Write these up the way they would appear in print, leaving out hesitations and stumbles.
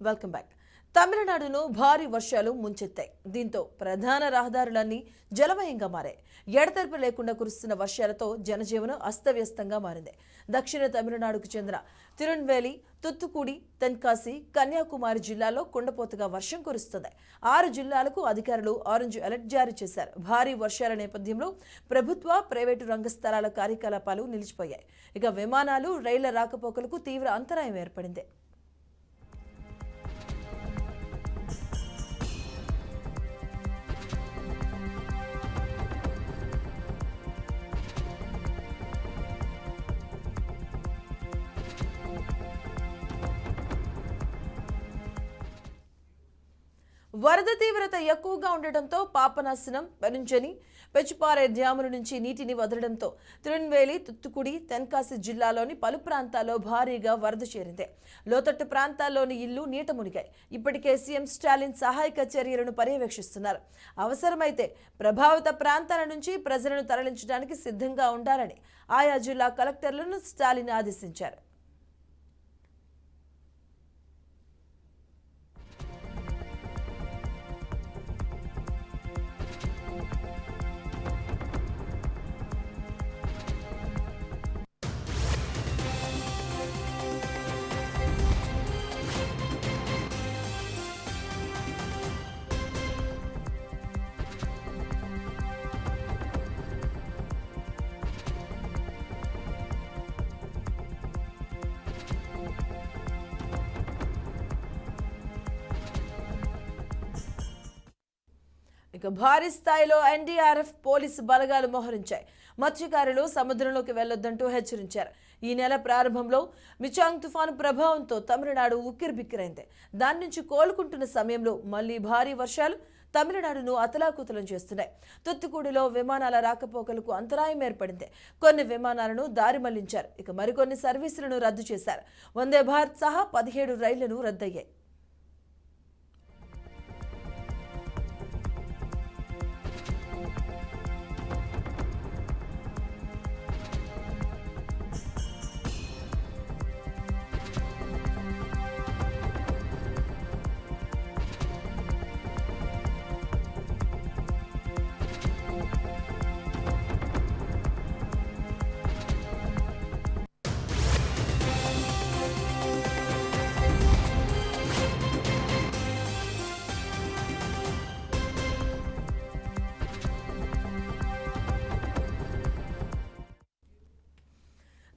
Welcome back. తమిళనాడును భారీ వర్షాలు ముంచెత్తాయి. దీంతో ప్రధాన రహదారులన్నీ జలమయంగా మారాయి. ఎడతెరిపి లేకుండా కురుస్తున్న వర్షాలతో జనజీవనం అస్తవ్యస్తంగా మారింది. దక్షిణ తమిళనాడుకు చెందిన తిరునెల్వేలి, తుత్తుకుడి, తెన్కాసి, కన్యాకుమారి జిల్లాల్లో కుండపోతగా వర్షం కురుస్తుంది. 6 జిల్లాలకు అధికారులు ఆరెంజ్ అలర్ట్ జారీ చేశారు. భారీ వర్షాల నేపథ్యంలో ప్రభుత్వ, ప్రైవేటు రంగ స్థలాల కార్యకలాపాలు నిలిచిపోయాయి. ఇక విమానాలు, రైళ్ల రాకపోకలకు తీవ్ర అంతరాయం ఏర్పడింది. వరద తీవ్రత ఎక్కువగా ఉండటంతో పాపనాశనం, పెనుంజని, పెచ్చుపారే డ్యాముల నుంచి నీటిని వదలడంతో తిరునెల్వేలి, తుత్తుకుడి, తెన్కాసి జిల్లాలోని పలు ప్రాంతాల్లో భారీగా వరద చేరింది. లోతట్టు ప్రాంతాల్లోని ఇళ్లు నీట మునిగాయి. ఇప్పటికే సీఎం స్టాలిన్ సహాయక చర్యలను పర్యవేక్షిస్తున్నారు. అవసరమైతే ప్రభావిత ప్రాంతాల నుంచి ప్రజలను తరలించడానికి సిద్ధంగా ఉండాలని ఆయా జిల్లా కలెక్టర్లను స్టాలిన్ ఆదేశించారు. ఇక భారీ స్థాయిలో ఎన్డీఆర్ఎఫ్ పోలీసు బలగాలు మోహరించాయి. మత్స్యకారులు సముద్రంలోకి వెళ్లొద్దంటూ హెచ్చరించారు. ఈ నెల ప్రారంభంలో మిచాంగ్ తుఫాను ప్రభావంతో తమిళనాడు ఉక్కిరిబిక్కిరైంది. దాని నుంచి కోలుకుంటున్న సమయంలో మళ్లీ భారీ వర్షాలు తమిళనాడును అతలాకుతలం చేస్తున్నాయి. తుత్తుకుడిలో విమానాల రాకపోకలకు అంతరాయం ఏర్పడింది. కొన్ని విమానాలను దారి మళ్లించారు. ఇక మరికొన్ని సర్వీసులను రద్దు చేశారు. వందే భారత్ సహా 17 రైళ్లను రద్దయ్యాయి.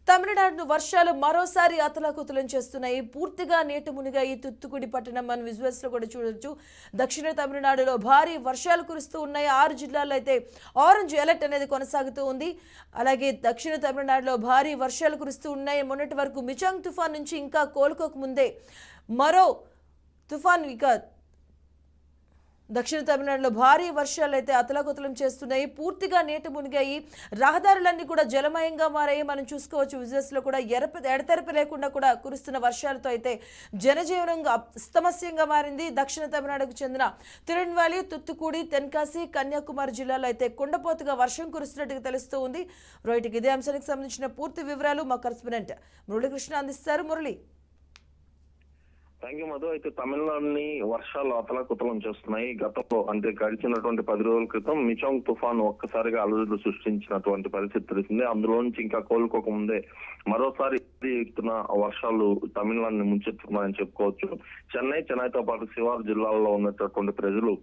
తమిళనాడును వర్షాలు మరోసారి అతలాకుతలం చేస్తున్నాయి. పూర్తిగా నీట మునిగాయి తుత్తుకుడి పట్టణం. మన విజువల్స్ లో కూడా చూడొచ్చు. దక్షిణ తమిళనాడులో భారీ వర్షాలు కురుస్తూ ఉన్నాయి. 6 జిల్లాల్లో అయితే ఆరెంజ్ అలర్ట్ అనేది కొనసాగుతూ ఉంది. అలాగే దక్షిణ తమిళనాడులో భారీ వర్షాలు కురుస్తూ ఉన్నాయి. మొన్నటి వరకు మిచాంగ్ తుఫాన్ నుంచి ఇంకా కోలుకోక ముందే మరో తుఫాన్ ఇక దక్షిణ తమిళనాడులో భారీ వర్షాలు అయితే అతలాకుతలం చేస్తున్నాయి. పూర్తిగా నీట మునిగాయి. రహదారులన్నీ కూడా జలమయంగా మారాయి. మనం చూసుకోవచ్చు విజువల్స్ లో కూడా. ఎడతెరపి లేకుండా కూడా కురుస్తున్న వర్షాలతో అయితే జనజీవనం అస్తమస్యంగా మారింది. దక్షిణ తమిళనాడుకు చెందిన తిరునెల్వేలి, తుత్తుకుడి, తెన్కాసి, కన్యాకుమారి జిల్లాలో అయితే కుండపోతగా వర్షం కురుస్తున్నట్టుగా తెలుస్తూ ఉంది. రైట్కి ఇదే అంశానికి సంబంధించిన పూర్తి వివరాలు మా కరెస్పాండెంట్ మురళీకృష్ణ అందిస్తారు. మురళి. Thank you Madhu. అయితే తమిళనాడుని వర్షాలు అతలాకుతలం చేస్తున్నాయి. గతంలో అంటే గడిచినటువంటి 10 రోజుల క్రితం మిచాంగ్ తుఫాను ఒక్కసారిగా అలజడులు సృష్టించినటువంటి పరిస్థితి తెలిసిందే. అందులో నుంచి ఇంకా కోలుకోకముందే మరోసారి ఎత్తున వర్షాలు తమిళనాడుని ముంచెత్తుకున్నాయని చెప్పుకోవచ్చు. చెన్నైతో పాటు శివారు జిల్లాల్లో ఉన్నటువంటి ప్రజలు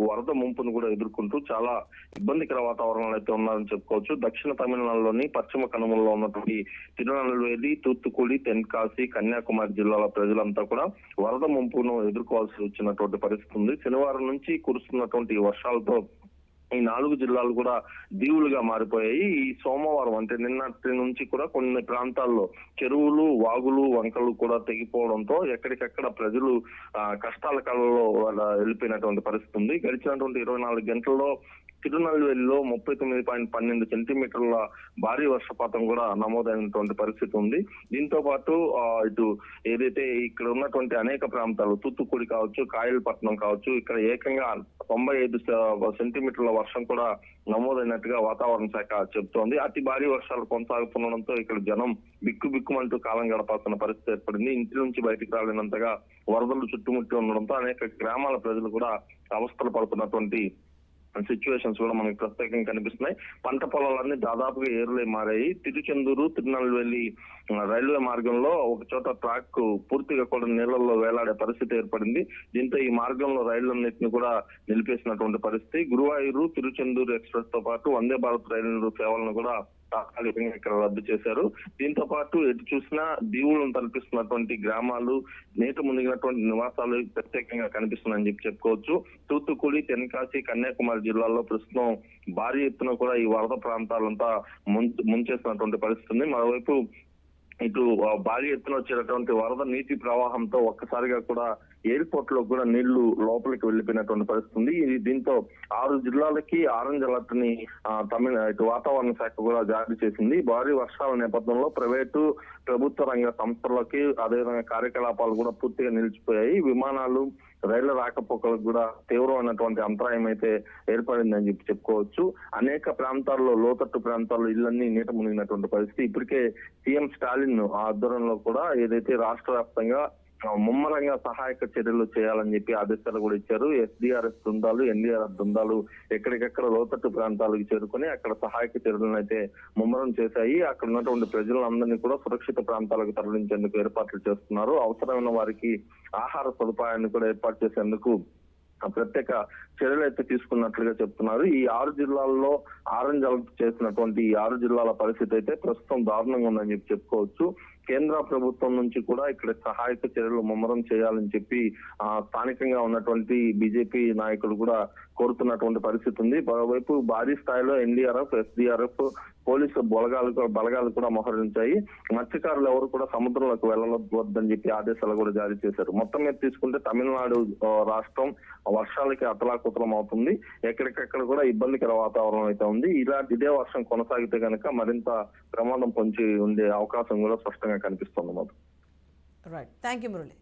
వరద ముంపును కూడా ఎదుర్కొంటూ చాలా ఇబ్బందికర వాతావరణంలో అయితే ఉన్నారని చెప్పుకోవచ్చు. దక్షిణ తమిళనాడులోని పశ్చిమ కనుమల్లో ఉన్నటువంటి తిరునెల్వేలి, తూత్తుకుడి, తెన్కాసి, కన్యాకుమారి జిల్లాల ప్రజలంతా కూడా వరద ముంపును ఎదుర్కోవాల్సి వచ్చినటువంటి పరిస్థితి ఉంది. శనివారం నుంచి కురుస్తున్నటువంటి వర్షాలతో ఈ 4 జిల్లాలు కూడా దీవులుగా మారిపోయాయి. ఈ సోమవారం అంటే నిన్నటి నుంచి కూడా కొన్ని ప్రాంతాల్లో చెరువులు, వాగులు, వంకలు కూడా తెగిపోవడంతో ఎక్కడికక్కడ ప్రజలు కష్టాల కళ్ళలో వెళ్ళిపోయినటువంటి పరిస్థితి ఉంది. గడిచినటువంటి 24 గంటల్లో తిరునల్వేలిలో 39.12 సెంటీమీటర్ల భారీ వర్షపాతం కూడా నమోదైనటువంటి పరిస్థితి ఉంది. దీంతో పాటు ఇటు ఏదైతే ఇక్కడ ఉన్నటువంటి అనేక ప్రాంతాలు తూత్తుకుడి కావచ్చు, కాయలపట్నం కావచ్చు, ఇక్కడ ఏకంగా 95 సెంటీమీటర్ల వర్షం కూడా నమోదైనట్టుగా వాతావరణ శాఖ చెబుతోంది. అతి భారీ వర్షాలు కొనసాగుతుండడంతో ఇక్కడ జనం బిక్కుమంటూ కాలం గడపాల్సిన పరిస్థితి ఏర్పడింది. ఇంటి నుంచి బయటికి రాలేనంతగా వరదలు చుట్టుముట్టి ఉండడంతో అనేక గ్రామాల ప్రజలు కూడా అవస్థలు పడుతున్నటువంటి సిచ్యువేషన్స్ కూడా మనకి ప్రత్యేకంగా కనిపిస్తున్నాయి. పంట పొలాలన్నీ దాదాపుగా ఏరులై మారాయి. తిరుచెందూరు తిరునల్వేలి రైల్వే మార్గంలో ఒక చోట ట్రాక్ పూర్తిగా కూడా నీళ్లలో వేలాడే పరిస్థితి ఏర్పడింది. దీంతో ఈ మార్గంలో రైళ్లన్నింటినీ కూడా నిలిపేసినటువంటి పరిస్థితి. గురువాయూరు తిరుచెందూరు ఎక్స్ప్రెస్ తో పాటు వందే భారత్ రైలు సేవలను కూడా తాత్కాలికంగా ఇక్కడ రద్దు చేశారు. దీంతో పాటు ఎటు చూసినా దీవులను తలపిస్తున్నటువంటి గ్రామాలు, నీట మునిగినటువంటి నివాసాలు ప్రత్యేకంగా కనిపిస్తున్నాయని చెప్పుకోవచ్చు. తూత్తుకుడి, తెన్కాసి, కన్యాకుమారి జిల్లాల్లో ప్రస్తుతం భారీ ఎత్తున కూడా ఈ వరద ప్రాంతాలంతా ముంచేసినటువంటి పరిస్థితి ఉంది. మరోవైపు ఇటు భారీ ఎత్తున వచ్చేటటువంటి వరద నీటి ప్రవాహంతో ఒక్కసారిగా కూడా ఎయిర్పోర్ట్ లో కూడా నీళ్లు లోపలికి వెళ్లిపోయినటువంటి పరిస్థితి ఉంది. దీంతో 6 జిల్లాలకి ఆరెంజ్ అలర్ట్ ని ఇటు వాతావరణ శాఖ కూడా జారీ చేసింది. భారీ వర్షాల నేపథ్యంలో ప్రైవేటు, ప్రభుత్వ రంగ సంస్థలకి అదేవిధంగా కార్యకలాపాలు కూడా పూర్తిగా నిలిచిపోయాయి. విమానాలు, రైళ్ల రాకపోకలకు కూడా తీవ్రమైనటువంటి అంతరాయం అయితే ఏర్పడిందని చెప్పుకోవచ్చు. అనేక ప్రాంతాల్లో, లోతట్టు ప్రాంతాల్లో ఇళ్లన్నీ నీట మునిగినటువంటి పరిస్థితి. ఇప్పటికే సీఎం స్టాలిన్ ఆధ్వర్యంలో కూడా ఏదైతే రాష్ట్ర వ్యాప్తంగా ముమ్మరంగా సహాయక చర్యలు చేయాలని చెప్పి ఆదేశాలు కూడా ఇచ్చారు. SDRF బృందాలు, NDRF బృందాలు ఎక్కడికెక్కడ లోతట్టు ప్రాంతాలకు చేరుకుని అక్కడ సహాయక చర్యలను అయితే ముమ్మరం చేశాయి. అక్కడ ఉన్నటువంటి ప్రజలందరినీ కూడా సురక్షిత ప్రాంతాలకు తరలించేందుకు ఏర్పాట్లు చేస్తున్నారు. అవసరమైన వారికి ఆహార సదుపాయాన్ని కూడా ఏర్పాటు చేసేందుకు ప్రత్యేక చర్యలు అయితే తీసుకున్నట్లుగా చెప్తున్నారు. ఈ 6 జిల్లాల్లో ఆరెంజ్ అలర్ట్ చేసినటువంటి ఈ 6 జిల్లాల పరిస్థితి అయితే ప్రస్తుతం దారుణంగా ఉందని చెప్పుకోవచ్చు. కేంద్ర ప్రభుత్వం నుంచి కూడా ఇక్కడ సహాయక చర్యలు ముమ్మరం చేయాలని చెప్పి స్థానికంగా ఉన్నటువంటి బీజేపీ నాయకులు కూడా కోరుతున్నటువంటి పరిస్థితి ఉంది. మరోవైపు భారీ స్థాయిలో NDRF, SDRF, పోలీసు బలగాలు కూడా మోహరించాయి. మత్స్యకారులు ఎవరు కూడా సముద్రంలోకి వెళ్ళవద్దని చెప్పి ఆదేశాలు కూడా జారీ చేశారు. మొత్తం మీద తీసుకుంటే తమిళనాడు రాష్ట్రం వర్షాలకి అతలాకుతలం అవుతుంది. ఎక్కడికక్కడ కూడా ఇబ్బందికర వాతావరణం అయితే ఉంది. ఇదే వర్షం కొనసాగితే కనుక మరింత ప్రమాదం పొంచి ఉండే అవకాశం కూడా స్పష్టంగా కనిపిస్తుంది. Right, thank you Murali.